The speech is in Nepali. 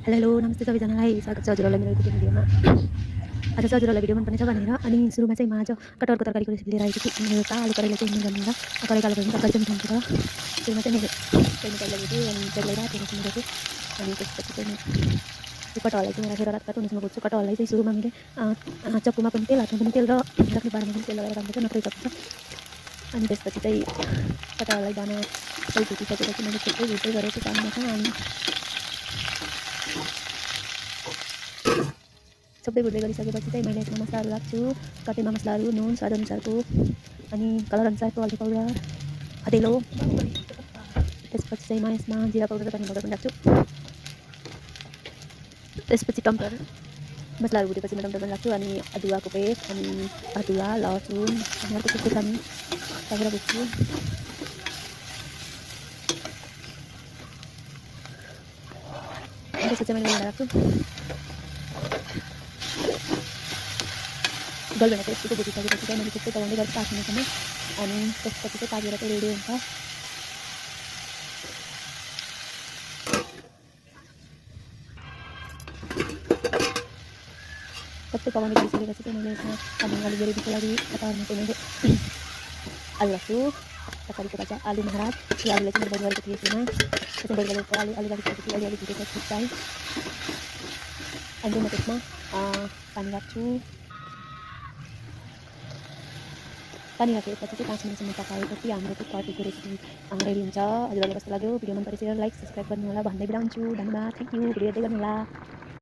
हेलो नमस्ते सबैजनालाई स्वागत छ हजुरहरूलाई मेरो कुकिङ भिडियोमा। आज चाहिँ हजुरहरूलाई भिडियो मनपर्नेछ भनेर अनि सुरुमा चाहिँ म आज कटहरको तरकारीको रेसिपी लिएर आएको छु। मेरो आलु कराईलाई चाहिँ उम्मेद गर्नु होला। कराई कालो भयो भने तरकारी चाहिँ मिठो हुन्छ र सुरुमा चाहिँ मैले तेल निकालेको छु अनि तेल लगाएर तेल उसिनेको छु अनि त्यसपछि चाहिँ यो कटहरलाई चाहिँ राखेर रातरात उनिस्न खोज्छु। कटहरलाई चाहिँ सुरुमा मैले चक्कुमा पनि तेल, हातमा पनि तेल र राख्ने पारमा पनि तेल लगाएर राख्नुपर्छ, नत्रै चप्छ। अनि त्यसपछि चाहिँ कटहरलाई दाना सबै भुटिसकेपछि मैले छिट्टै भुट्दै गरेको पानीमा छ अनि सबै भुट्दै गरिसकेपछि चाहिँ मैले यसमा मसलाहरू राख्छु। कटेमा मसलाहरू, नुन स्वादअनुसारको अनि कलर अनुसारको हल्दी पाउडर, अँध्यालो। त्यसपछि चाहिँ म यसमा जिरा पाउडर र धनिया पाउडर पनि राख्छु। त्यसपछि टमाटर मसलाहरू भुटेपछि म टमाटर पनि राख्छु अनि अदुवाको पेस्ट अनि अदुवा, लसुन अनि अर्को खोर्सानी राखेर भुट्छु। त्यसपछि मैले गलभेडा राख्छु। गलभेडा चाहिँ यतिको भुटिसकेपछि चाहिँ मैले छिट्टै चलाउँदै गर्छु 5 मिनटसम्म अनि त्यसपछि चाहिँ पाकेर चाहिँ रेडी हुन्छ। सबै पकाउँदै गरिसकेपछि चाहिँ मैले यसमा अलिअलि ग्रेभीको लागि कटहरमा चाहिँ मैले आलु राख्छु। तरकारीको भाजा आलु महाराज। यो आलुलाई चाहिँ मैले बोइल गरेको थिएँ सुरुमा। त्यसमा बोइल गरेको आलु राखिसकेपछि अलिअलि भुटेपछि चाहिँ अनि म त्यसमा पानी राख्छु। पानी राखेपछि चाहिँ 5 मिनटसम्म पकाएपछि हाम्रो चाहिँ कटहरको रेसिपी रेडी हुन्छ। हजुरहरूलाई कस्तो लाग्यो? भिडियो मन परे शेयर, लाइक, सब्सक्राइब गर्नु होला भन्दै बिदा हुन्छु। धन्यवाद, थ्याङ्क यू। भिडियो हेर्दै गर्नु होला।